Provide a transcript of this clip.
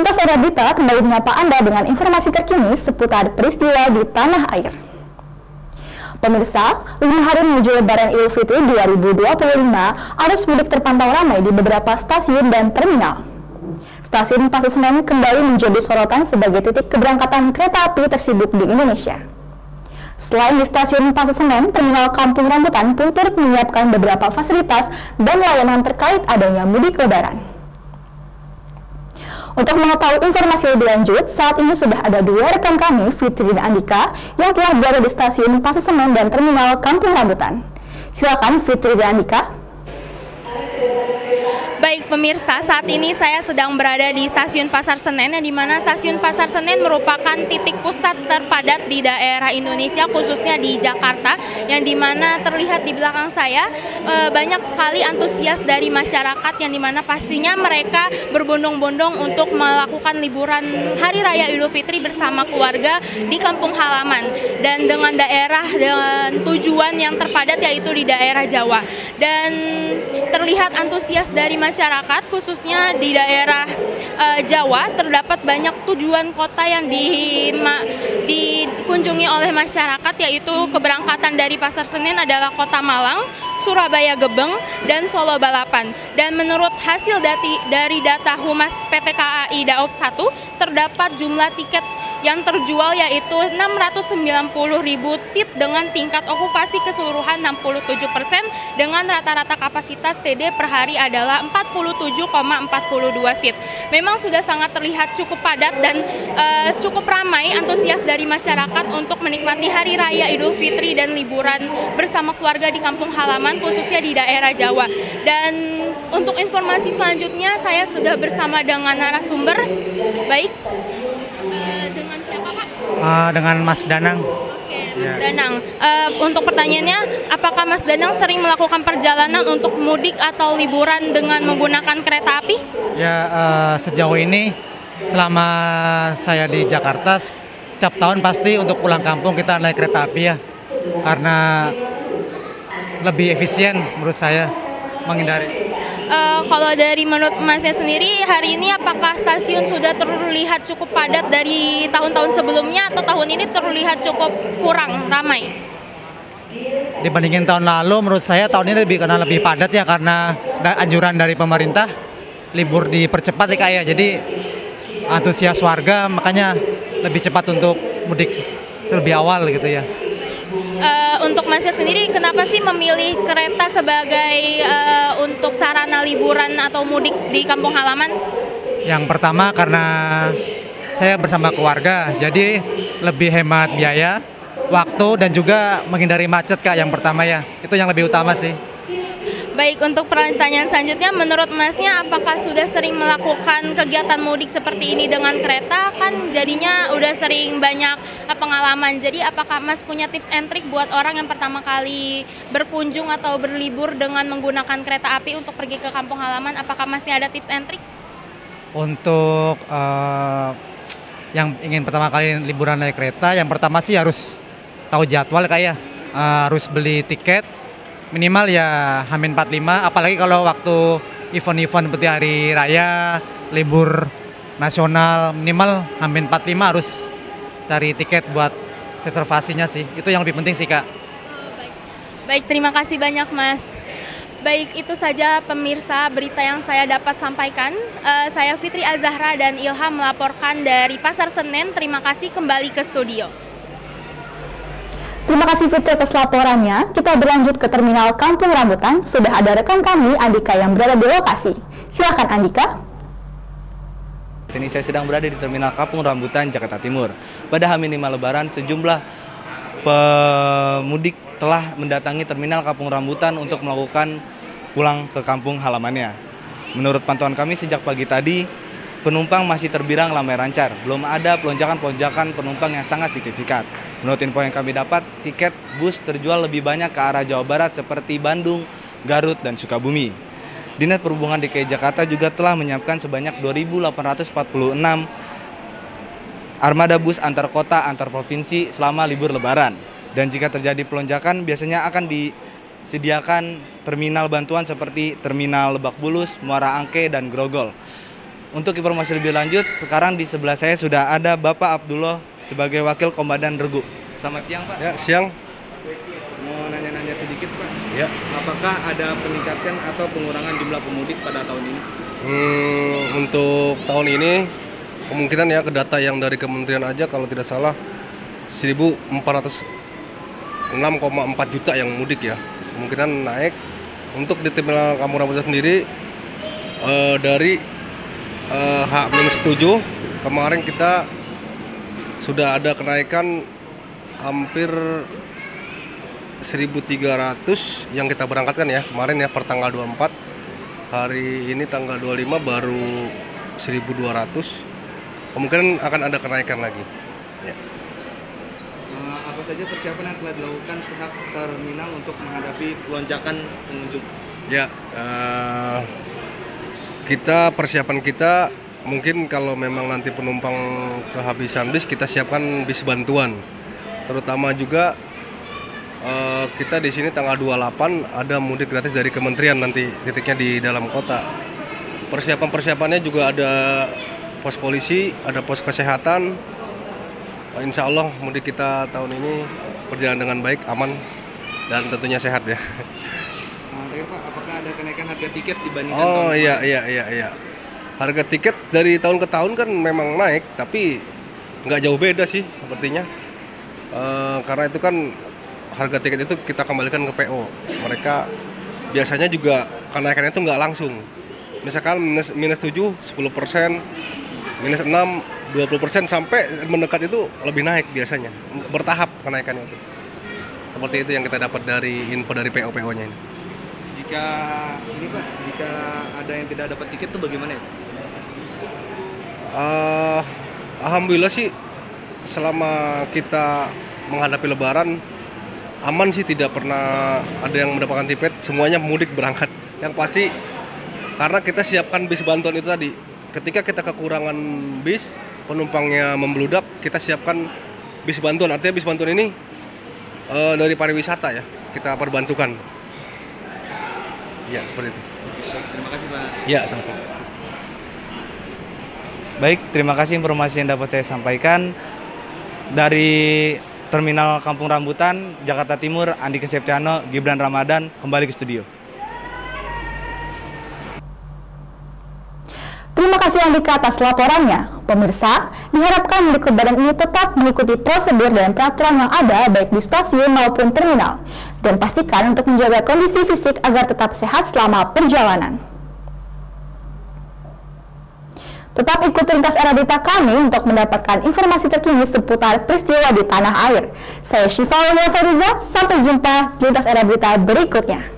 Lintas Era Berita kembali menyapa Anda dengan informasi terkini seputar peristiwa di tanah air. Pemirsa, 5 hari menuju Lebaran Idul Fitri 2025, arus mudik terpantau ramai di beberapa stasiun dan terminal. Stasiun Pasar Senen kembali menjadi sorotan sebagai titik keberangkatan kereta api tersibuk di Indonesia. Selain di stasiun Pasar Senen, terminal Kampung Rambutan pun turut menyiapkan beberapa fasilitas dan layanan terkait adanya mudik Lebaran. Untuk mengetahui informasi lebih lanjut, saat ini sudah ada dua rekan kami, Fitri dan Andika, yang telah berada di stasiun Pasar Senen dan terminal Kampung Rambutan. Silakan Fitri dan Andika. Baik pemirsa, saat ini saya sedang berada di stasiun Pasar Senen, yang dimana stasiun Pasar Senen merupakan titik pusat terpadat di daerah Indonesia, khususnya di Jakarta, yang dimana terlihat di belakang saya banyak sekali antusias dari masyarakat, yang dimana pastinya mereka berbondong-bondong untuk melakukan liburan Hari Raya Idul Fitri bersama keluarga di kampung halaman, dan dengan daerah dan tujuan yang terpadat yaitu di daerah Jawa. Dan terlihat antusias dari masyarakat, khususnya di daerah Jawa, terdapat banyak tujuan kota yang dikunjungi oleh masyarakat, yaitu keberangkatan dari Pasar Senen adalah Kota Malang, Surabaya Gebeng, dan Solo Balapan. Dan menurut hasil dari data Humas PT KAI Daop 1, terdapat jumlah tiket yang terjual yaitu 690.000 seat dengan tingkat okupasi keseluruhan 67% dengan rata-rata kapasitas TD per hari adalah 47,42 seat. Memang sudah sangat terlihat cukup padat dan cukup ramai antusias dari masyarakat untuk menikmati Hari Raya Idul Fitri dan liburan bersama keluarga di kampung halaman, khususnya di daerah Jawa. Dan untuk informasi selanjutnya saya sudah bersama dengan narasumber. Baik, dengan siapa Pak? Dengan Mas Danang. Oke, Mas Danang. Untuk pertanyaannya, apakah Mas Danang sering melakukan perjalanan untuk mudik atau liburan dengan menggunakan kereta api? Ya, sejauh ini selama saya di Jakarta, setiap tahun pasti untuk pulang kampung kita naik kereta api ya, karena lebih efisien menurut saya menghindari. Kalau dari menurut Masnya sendiri, hari ini apakah stasiun sudah terlihat cukup padat dari tahun-tahun sebelumnya atau tahun ini terlihat cukup kurang ramai? Dibandingin tahun lalu, menurut saya tahun ini lebih padat ya, karena anjuran dari pemerintah libur dipercepat ya kayak. Jadi antusias warga makanya lebih cepat untuk mudik lebih awal gitu ya. Untuk Masnya sendiri, kenapa sih memilih kereta sebagai untuk sarana liburan atau mudik di kampung halaman? Yang pertama karena saya bersama keluarga, jadi lebih hemat biaya, waktu, dan juga menghindari macet Kak, yang pertama ya. Itu yang lebih utama sih. Baik, untuk pertanyaan selanjutnya, menurut Masnya apakah sudah sering melakukan kegiatan mudik seperti ini dengan kereta? Kan jadinya udah sering banyak pengalaman. Jadi apakah Mas punya tips and trick buat orang yang pertama kali berkunjung atau berlibur dengan menggunakan kereta api untuk pergi ke kampung halaman? Apakah Masnya ada tips and trick? Untuk yang ingin pertama kali liburan naik kereta, yang pertama sih harus tahu jadwal kayak harus beli tiket minimal ya H-45, apalagi kalau waktu event-event seperti hari raya, libur nasional, minimal H-45 harus cari tiket buat reservasinya sih. Itu yang lebih penting sih Kak. Baik, terima kasih banyak Mas. Baik, itu saja pemirsa berita yang saya dapat sampaikan. Saya Fitri Azahra dan Ilham melaporkan dari Pasar Senen. Terima kasih, kembali ke studio. Terima kasih Fitri atas laporannya. Kita berlanjut ke terminal Kampung Rambutan. Sudah ada rekan kami, Andika, yang berada di lokasi. Silakan Andika. Ini saya sedang berada di terminal Kampung Rambutan, Jakarta Timur. Pada H-5 Lebaran, sejumlah pemudik telah mendatangi terminal Kampung Rambutan untuk melakukan pulang ke kampung halamannya. Menurut pantauan kami sejak pagi tadi, penumpang masih terbilang ramai lancar. Belum ada lonjakan-lonjakan penumpang yang sangat signifikan. Menurut info yang kami dapat, tiket bus terjual lebih banyak ke arah Jawa Barat seperti Bandung, Garut, dan Sukabumi. Dinas Perhubungan DKI Jakarta juga telah menyiapkan sebanyak 2.846 armada bus antar kota, antar provinsi selama libur Lebaran. Dan jika terjadi pelonjakan, biasanya akan disediakan terminal bantuan seperti Terminal Lebak Bulus, Muara Angke, dan Grogol. Untuk informasi lebih lanjut, sekarang di sebelah saya sudah ada Bapak Abdullah sebagai Wakil Komandan Regu. Selamat siang, Pak. Ya, siang. Mau nanya-nanya sedikit, Pak. Ya. Apakah ada peningkatan atau pengurangan jumlah pemudik pada tahun ini? Untuk tahun ini kemungkinan ya, ke data yang dari kementerian aja kalau tidak salah 1.406,4 juta yang mudik ya. Kemungkinan naik. Untuk di Terminal Kampung Rambutan sendiri dari H-7 kemarin kita sudah ada kenaikan hampir 1.300 yang kita berangkatkan ya kemarin ya per tanggal 24. Hari ini tanggal 25 baru 1.200. Kemungkinan akan ada kenaikan lagi. Ya. Apa saja persiapan yang telah dilakukan pihak terminal untuk menghadapi lonjakan pengunjung? Ya, persiapan kita mungkin kalau memang nanti penumpang kehabisan bis, kita siapkan bis bantuan. Terutama juga kita di sini tanggal 28 ada mudik gratis dari kementerian nanti titiknya di dalam kota. Persiapannya juga ada pos polisi, ada pos kesehatan. Insya Allah mudik kita tahun ini berjalan dengan baik, aman, dan tentunya sehat ya. Pak, apakah ada kenaikan harga tiket dibandingkan tahun iya. Harga tiket dari tahun ke tahun kan memang naik, tapi nggak jauh beda sih sepertinya. Karena itu kan harga tiket itu kita kembalikan ke PO. Mereka biasanya juga kenaikannya itu nggak langsung. Misalkan minus 7, 10%, minus 6, 20%, sampai mendekat itu lebih naik biasanya. Bertahap kenaikannya itu. Seperti itu yang kita dapat dari info dari PO-PO-nya ini. Jika ada yang tidak dapat tiket itu bagaimana ya? Alhamdulillah sih selama kita menghadapi Lebaran aman sih, tidak pernah ada yang mendapatkan tiket, semuanya mudik berangkat. Yang pasti karena kita siapkan bis bantuan itu tadi. Ketika kita kekurangan bis, penumpangnya membludak, kita siapkan bis bantuan. Artinya bis bantuan ini dari pariwisata ya, kita perbantukan. Ya, seperti itu. Terima kasih, Pak. Ya, sama-sama. Baik, terima kasih informasi yang dapat saya sampaikan. Dari Terminal Kampung Rambutan, Jakarta Timur, Andika Septiano, Gibran Ramadan, kembali ke studio. Terima kasih Andika atas laporannya. Pemirsa, diharapkan mudik lebaran ini tetap mengikuti prosedur dan peraturan yang ada baik di stasiun maupun terminal. Dan pastikan untuk menjaga kondisi fisik agar tetap sehat selama perjalanan. Tetap ikuti Lintas Era Berita kami untuk mendapatkan informasi terkini seputar peristiwa di tanah air. Saya Syifa Aulia Fariza, sampai jumpa di Lintas Era Berita berikutnya.